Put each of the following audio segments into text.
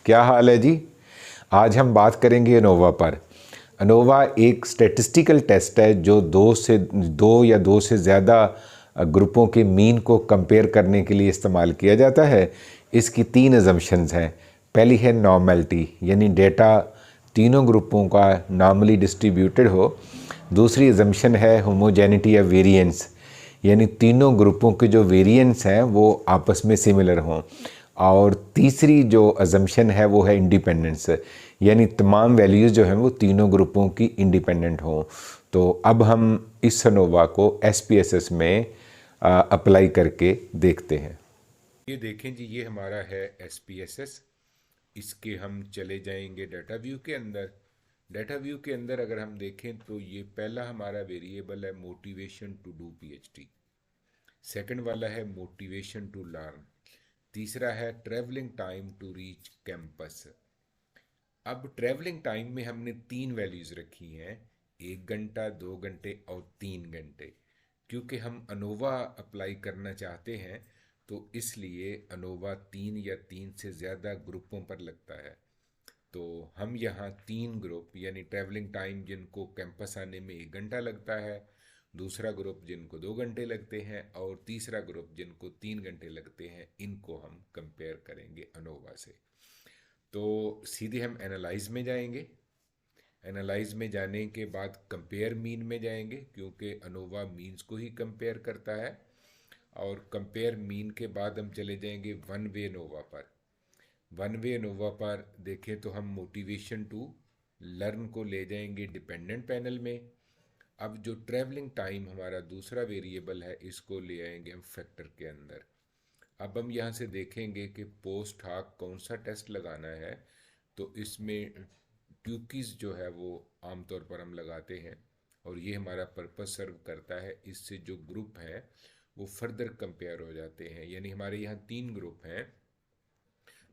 क्या हाल है जी। आज हम बात करेंगे अनोवा पर। अनोवा एक स्टैटिस्टिकल टेस्ट है जो दो से ज़्यादा ग्रुपों के मीन को कंपेयर करने के लिए इस्तेमाल किया जाता है। इसकी 3 अजम्पशंस हैं। पहली है नॉर्मलिटी, यानी डेटा तीनों ग्रुपों का नॉर्मली डिस्ट्रीब्यूटेड हो। दूसरी अजम्पशन है होमोजेनिटी या वेरिएंस, यानी तीनों ग्रुपों के जो वेरिएंस हैं वो आपस में सिमिलर हों। और तीसरी जो अजम्पशन है वो है इंडिपेंडेंस, यानी तमाम वैल्यूज़ जो हैं वो तीनों ग्रुपों की इंडिपेंडेंट हों। तो अब हम इस अनोवा को SPSS में अप्लाई करके देखते हैं। ये देखें जी, ये हमारा है SPSS। इसके हम चले जाएंगे डाटा व्यू के अंदर। डाटा व्यू के अंदर अगर हम देखें तो ये पहला हमारा वेरिएबल है motivation to do PhD। Second वाला है मोटिवेशन टू लर्न। तीसरा है travelling time to reach campus. अब ट्रैवलिंग टाइम में हमने 3 वैल्यूज़ रखी हैं, 1 घंटा, 2 घंटे और 3 घंटे। क्योंकि हम अनोवा अप्लाई करना चाहते हैं तो इसलिए अनोवा 3 या 3 से ज़्यादा ग्रुपों पर लगता है। तो हम यहाँ 3 ग्रुप, यानी ट्रैवलिंग टाइम जिनको कैंपस आने में 1 घंटा लगता है, दूसरा ग्रुप जिनको 2 घंटे लगते हैं और तीसरा ग्रुप जिनको 3 घंटे लगते हैं, इनको हम कंपेयर करेंगे अनोवा से। तो सीधे हम एनालाइज में जाएंगे। एनालाइज में जाने के बाद कंपेयर मीन में जाएंगे, क्योंकि अनोवा मीन्स को ही कंपेयर करता है। और कंपेयर मीन के बाद हम चले जाएंगे वन वे अनोवा पर। वन वे अनोवा पर देखें तो हम मोटिवेशन टू लर्न को ले जाएंगे डिपेंडेंट पैनल में। अब जो ट्रैवलिंग टाइम हमारा दूसरा वेरिएबल है, इसको ले आएंगे हम फैक्टर के अंदर। अब हम यहाँ से देखेंगे कि पोस्ट हाक कौन सा टेस्ट लगाना है। तो इसमें ट्यूकीज जो है वो आमतौर पर हम लगाते हैं, और ये हमारा पर्पस सर्व करता है। इससे जो ग्रुप है वो फर्दर कंपेयर हो जाते हैं। यानी हमारे यहाँ 3 ग्रुप हैं।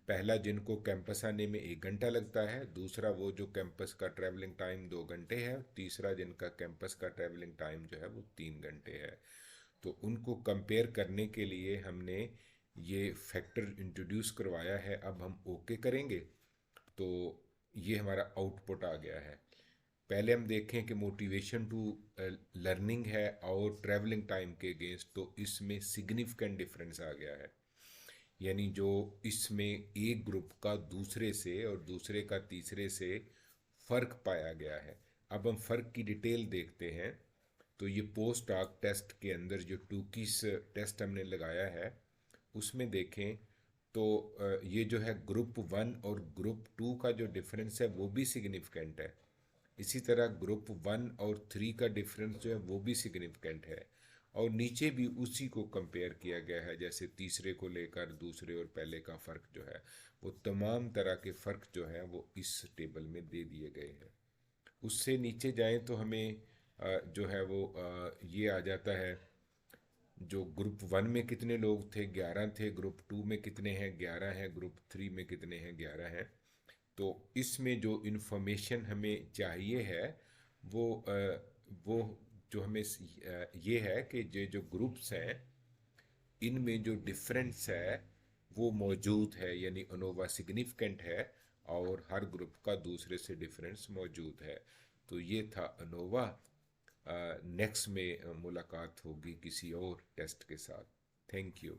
पहला जिनको कैंपस आने में 1 घंटा लगता है, दूसरा वो जो कैंपस का ट्रैवलिंग टाइम 2 घंटे है, तीसरा जिनका कैंपस का ट्रैवलिंग टाइम जो है वो 3 घंटे है। तो उनको कंपेयर करने के लिए हमने ये फैक्टर इंट्रोड्यूस करवाया है। अब हम ओके करेंगे तो ये हमारा आउटपुट आ गया है। पहले हम देखें कि मोटिवेशन टू लर्निंग है और ट्रैवलिंग टाइम के अगेंस्ट, तो इसमें सिग्निफिकेंट डिफरेंस आ गया है। यानी जो इसमें एक ग्रुप का दूसरे से और दूसरे का तीसरे से फ़र्क पाया गया है। अब हम फ़र्क की डिटेल देखते हैं। तो ये पोस्ट डॉक टेस्ट के अंदर जो टूकीस टेस्ट हमने लगाया है उसमें देखें तो ये जो है ग्रुप 1 और ग्रुप 2 का जो डिफरेंस है वो भी सिग्निफिकेंट है। इसी तरह ग्रुप 1 और 3 का डिफरेंस जो है वो भी सिग्निफिकेंट है। और नीचे भी उसी को कंपेयर किया गया है, जैसे तीसरे को लेकर दूसरे और पहले का फ़र्क जो है, वो तमाम तरह के फ़र्क जो है वो इस टेबल में दे दिए गए हैं। उससे नीचे जाएं तो हमें जो है वो ये आ जाता है, जो ग्रुप 1 में कितने लोग थे, 11 थे। ग्रुप 2 में कितने हैं, 11 हैं। ग्रुप 3 में कितने हैं, 11 हैं। तो इसमें जो इन्फॉर्मेशन हमें चाहिए है वो जो हमें ये है कि ये जो ग्रुप्स हैं इनमें जो डिफरेंस है वो मौजूद है, यानी अनोवा सिग्निफिकेंट है और हर ग्रुप का दूसरे से डिफरेंस मौजूद है। तो ये था अनोवा। नेक्स्ट में मुलाकात होगी किसी और टेस्ट के साथ। Thank you.